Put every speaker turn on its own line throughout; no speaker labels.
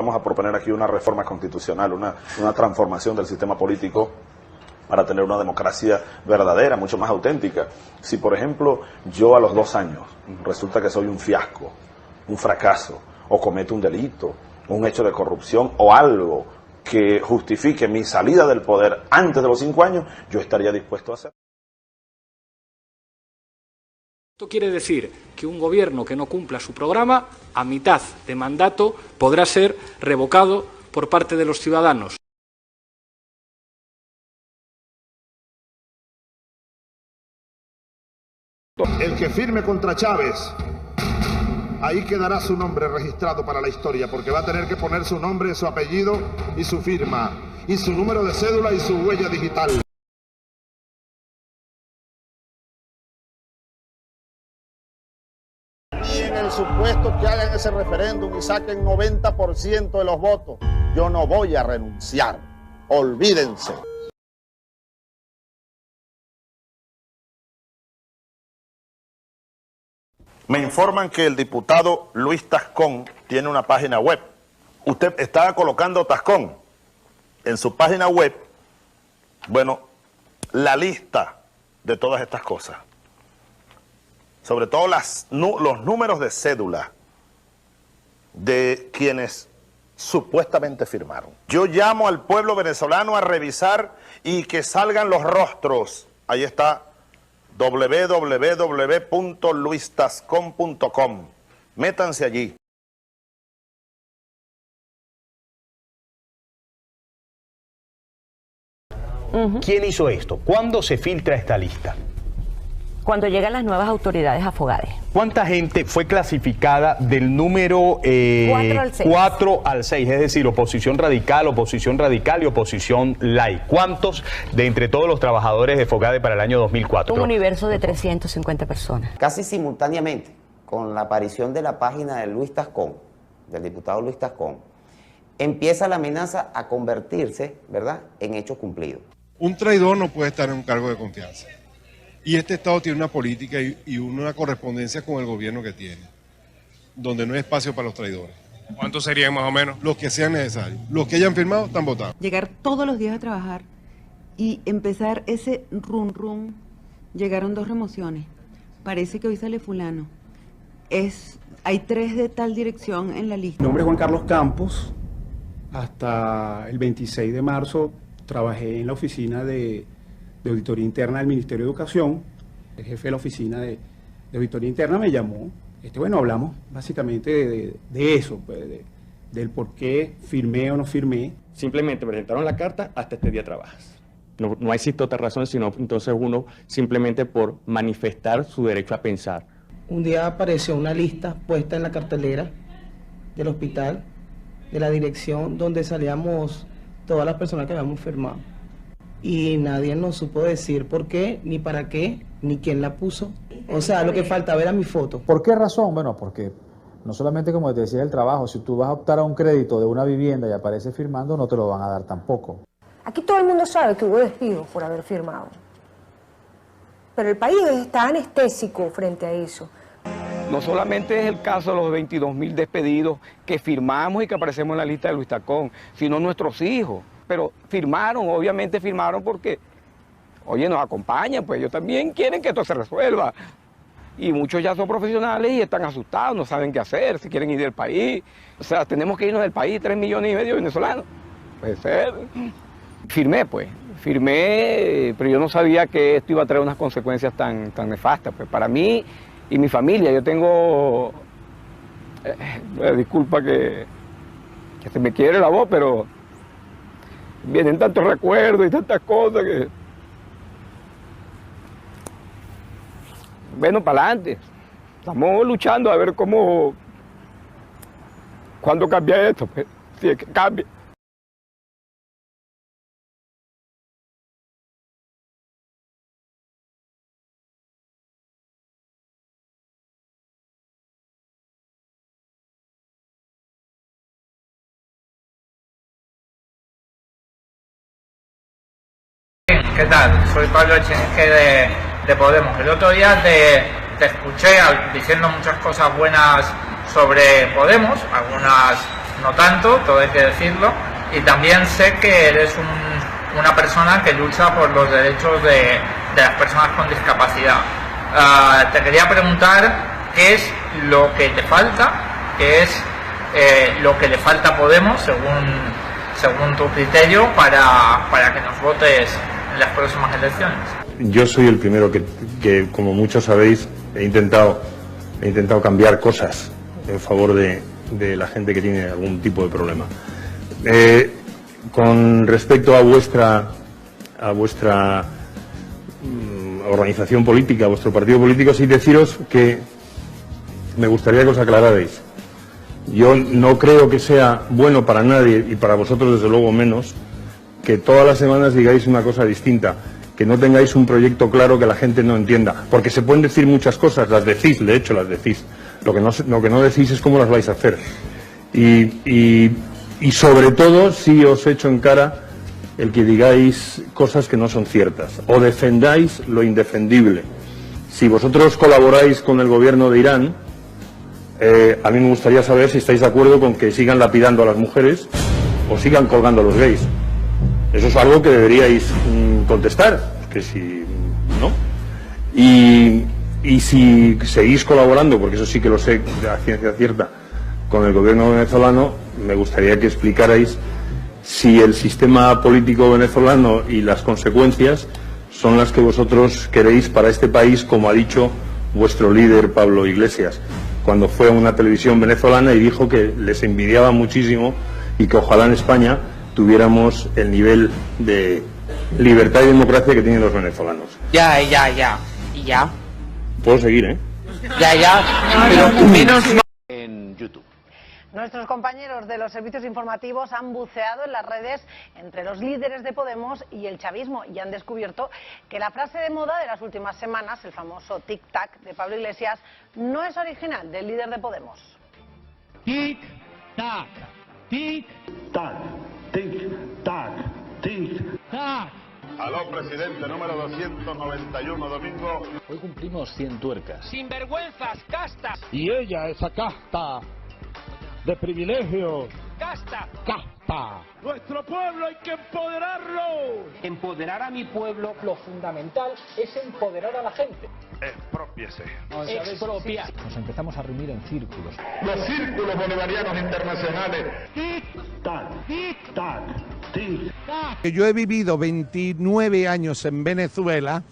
vamos a proponer aquí una reforma constitucional, una transformación del sistema político para tener una democracia verdadera, mucho más auténtica. Si, por ejemplo, yo a los 2 años resulta que soy un fiasco, un fracaso, o cometo un delito, un hecho de corrupción o algo que justifique mi salida del poder antes de los 5 años, yo estaría dispuesto a hacerlo.
Esto quiere decir que un gobierno que no cumpla su programa, a mitad de mandato, podrá ser revocado por parte de los ciudadanos.
El que firme contra Chávez, ahí quedará su nombre registrado para la historia, porque va a tener que poner su nombre, su apellido y su firma, y su número de cédula y su huella digital. Y en el supuesto que hagan ese referéndum y saquen 90% de los votos, yo no voy a renunciar. Olvídense. Me informan que el diputado Luis Tascón tiene una página web. Usted está colocando Tascón en su página web, bueno, la lista de todas estas cosas. Sobre todo los números de cédula de quienes supuestamente firmaron. Yo llamo al pueblo venezolano a revisar y que salgan los rostros. Ahí está www.luistascon.com. Métanse allí.
¿Quién hizo esto? ¿Cuándo se filtra esta lista?
Cuando llegan las nuevas autoridades a Fogade.
¿Cuánta gente fue clasificada del número 4 al 6? Es decir, oposición radical y oposición light. ¿Cuántos de entre todos los trabajadores de Fogade para el año 2004?
Un universo de 350 personas.
Casi simultáneamente, con la aparición de la página de Luis Tascón, del diputado Luis Tascón, empieza la amenaza a convertirse, ¿verdad?, en hechos cumplidos.
Un traidor no puede estar en un cargo de confianza. Y este Estado tiene una política y una correspondencia con el gobierno que tiene, donde no hay espacio para los traidores.
¿Cuántos serían más o menos?
Los que sean necesarios. Los que hayan firmado están votados.
Llegar todos los días a trabajar y empezar ese run. Llegaron 2 remociones. Parece que hoy sale fulano. Hay 3 de tal dirección en la lista.
Mi nombre es Juan Carlos Campos. Hasta el 26 de marzo trabajé en la oficina de auditoría interna del Ministerio de Educación. El jefe de la oficina de auditoría interna me llamó. Bueno, hablamos básicamente de eso, pues, del por qué firmé o no firmé.
Simplemente presentaron la carta, hasta este día trabajas. No existe otra razón, sino entonces uno simplemente por manifestar su derecho a pensar.
Un día apareció una lista puesta en la cartelera del hospital, de la dirección donde salíamos todas las personas que habíamos firmado. Y nadie nos supo decir por qué, ni para qué, ni quién la puso. O sea, lo que faltaba era mi foto.
¿Por qué razón? Bueno, porque no solamente, como te decía, el trabajo, si tú vas a optar a un crédito de una vivienda y apareces firmando, no te lo van a dar tampoco.
Aquí todo el mundo sabe que hubo despidos por haber firmado. Pero el país está anestésico frente a eso.
No solamente es el caso de los 22.000 despedidos que firmamos y que aparecemos en la lista de Luis Tascón, sino nuestros hijos. Pero firmaron, obviamente firmaron porque, oye, nos acompañan, pues ellos también quieren que esto se resuelva. Y muchos ya son profesionales y están asustados, no saben qué hacer, si quieren ir del país. O sea, tenemos que irnos del país, 3,5 millones de venezolanos. Puede ser. Firmé, pero yo no sabía que esto iba a traer unas consecuencias tan nefastas. Pues para mí y mi familia, yo tengo, disculpa que se me quiere la voz, pero vienen tantos recuerdos y tantas cosas que... Bueno, para adelante. Estamos luchando a ver cuándo cambia esto, pues, si es que cambia.
¿Qué tal? Soy Pablo Echenique de Podemos. El otro día te escuché diciendo muchas cosas buenas sobre Podemos, algunas no tanto, todo hay que decirlo, y también sé que eres una persona que lucha por los derechos de las personas con discapacidad. Te quería preguntar qué es lo que te falta, qué es lo que le falta a Podemos, según tu criterio, para que nos votes en las próximas elecciones.
Yo soy el primero que como muchos sabéis, he intentado cambiar cosas en favor de la gente que tiene algún tipo de problema. Con respecto a vuestra organización política, a vuestro partido político, sí deciros que me gustaría que os aclararais. Yo no creo que sea bueno para nadie, y para vosotros desde luego menos, que todas las semanas digáis una cosa distinta, que no tengáis un proyecto claro que la gente no entienda, porque se pueden decir muchas cosas, las decís, de hecho las decís, lo que no decís es cómo las vais a hacer. Y sobre todo si os echo en cara el que digáis cosas que no son ciertas, o defendáis lo indefendible. Si vosotros colaboráis con el gobierno de Irán, a mí me gustaría saber si estáis de acuerdo con que sigan lapidando a las mujeres o sigan colgando a los gays. Eso es algo que deberíais contestar, que si no. Y si seguís colaborando, porque eso sí que lo sé a ciencia cierta, con el gobierno venezolano, me gustaría que explicarais si el sistema político venezolano y las consecuencias son las que vosotros queréis para este país, como ha dicho vuestro líder Pablo Iglesias, cuando fue a una televisión venezolana y dijo que les envidiaba muchísimo y que ojalá en España tuviéramos el nivel de libertad y democracia que tienen los venezolanos.
Ya.
Puedo seguir, ¿eh?
Ya, pero menos
en YouTube.
Nuestros compañeros de los servicios informativos han buceado en las redes entre los líderes de Podemos y el chavismo y han descubierto que la frase de moda de las últimas semanas, el famoso tic-tac de Pablo Iglesias, no es original del líder de Podemos.
Tic-tac, tic-tac, tic-tac, tic-tac.
Aló, presidente, número 291, Domingo.
Hoy cumplimos 100 tuercas.
Sinvergüenzas, castas.
Y ella, esa casta de privilegios.
Casta.
Casta.
Nuestro pueblo hay que empoderarlo.
Empoderar a mi pueblo, lo fundamental es empoderar a la gente.
Expropiese.
Expropiar.
Nos empezamos a reunir en círculos.
Los círculos bolivarianos internacionales.
Tic-tac, tic-tac, tic-tac.
Yo he vivido 29 años en Venezuela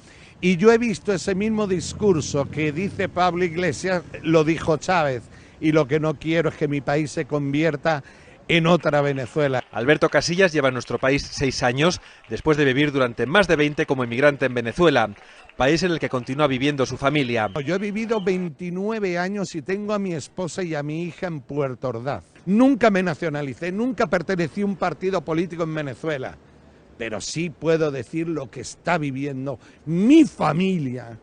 y yo he visto ese mismo discurso que dice Pablo Iglesias, lo dijo Chávez, y lo que no quiero es que mi país se convierta en otra Venezuela.
Alberto Casillas lleva en nuestro país 6 años, después de vivir durante más de 20 como inmigrante en Venezuela, país en el que continúa viviendo su familia.
Yo he vivido 29 años y tengo a mi esposa y a mi hija en Puerto Ordaz. Nunca me nacionalicé, nunca pertenecí a un partido político en Venezuela, pero sí puedo decir lo que está viviendo mi familia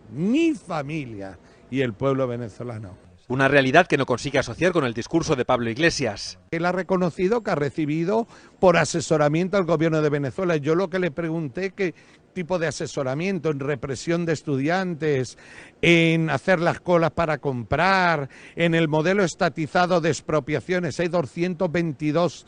y el pueblo venezolano.
Una realidad que no consigue asociar con el discurso de Pablo Iglesias.
Él ha reconocido que ha recibido por asesoramiento al gobierno de Venezuela. Yo lo que le pregunté, ¿qué tipo de asesoramiento? En represión de estudiantes, en hacer las colas para comprar, en el modelo estatizado de expropiaciones. Hay 222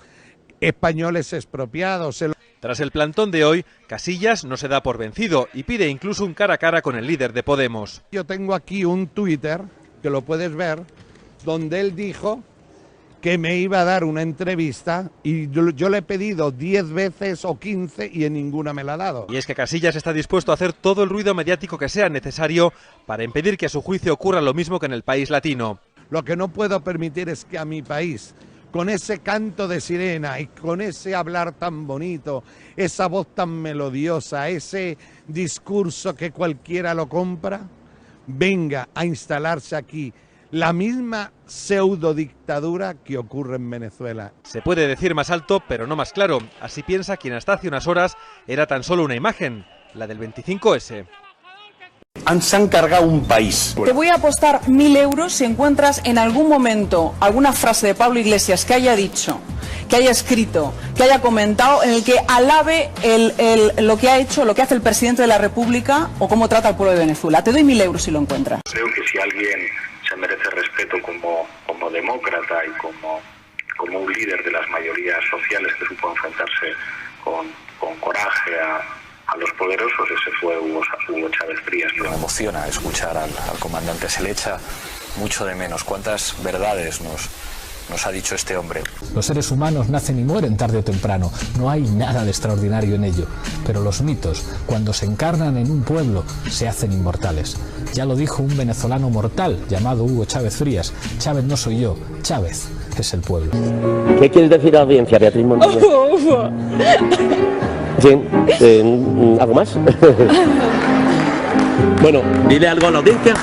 españoles expropiados.
Tras el plantón de hoy, Casillas no se da por vencido y pide incluso un cara a cara con el líder de Podemos.
Yo tengo aquí un Twitter, que lo puedes ver, donde él dijo que me iba a dar una entrevista y yo le he pedido 10 veces o 15 y en ninguna me la ha dado.
Y es que Casillas está dispuesto a hacer todo el ruido mediático que sea necesario para impedir que a su juicio ocurra lo mismo que en el país latino.
Lo que no puedo permitir es que a mi país, con ese canto de sirena y con ese hablar tan bonito, esa voz tan melodiosa, ese discurso que cualquiera lo compra, venga a instalarse aquí la misma pseudodictadura que ocurre en Venezuela.
Se puede decir más alto, pero no más claro. Así piensa quien hasta hace unas horas era tan solo una imagen, la del 25S.
Se han cargado un país.
Te voy a apostar 1.000 euros si encuentras en algún momento alguna frase de Pablo Iglesias que haya dicho, que haya escrito, que haya comentado, en el que alabe lo que ha hecho, lo que hace el presidente de la República o cómo trata al pueblo de Venezuela. Te doy 1.000 euros si lo encuentras.
Creo que si alguien se merece respeto como demócrata y como
como un líder de las mayorías sociales que supo enfrentarse con coraje a los poderosos, ese fue Hugo Chávez Frías.
Me emociona escuchar al comandante, se le echa mucho de menos. ¿Cuántas verdades nos ha dicho este hombre?
Los seres humanos nacen y mueren tarde o temprano, no hay nada de extraordinario en ello, pero los mitos, cuando se encarnan en un pueblo, se hacen inmortales. Ya lo dijo un venezolano mortal llamado Hugo Chávez Frías: Chávez no soy yo, Chávez es el pueblo.
¿Qué quieres decir a la audiencia, Beatriz Montilla? ¿Sí? ¿Algo más? Bueno, dile algo a la audiencia.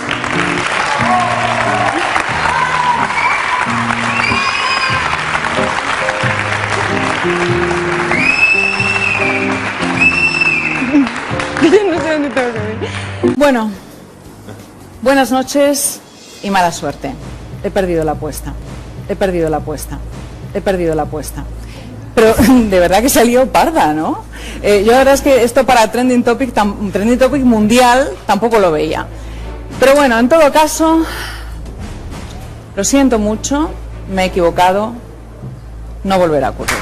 Bueno, buenas noches y mala suerte. He perdido la apuesta. He perdido la apuesta. He perdido la apuesta. Pero de verdad que salió parda, ¿no? Yo la verdad es que esto para Trending Topic mundial tampoco lo veía. Pero bueno, en todo caso, lo siento mucho, me he equivocado, no volverá a ocurrir.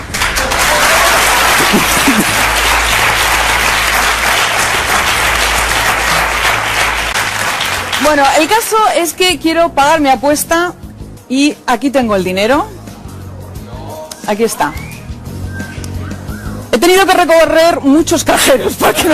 Bueno, el caso es que quiero pagar mi apuesta y aquí tengo el dinero. Aquí está. He tenido que recorrer muchos cajeros para que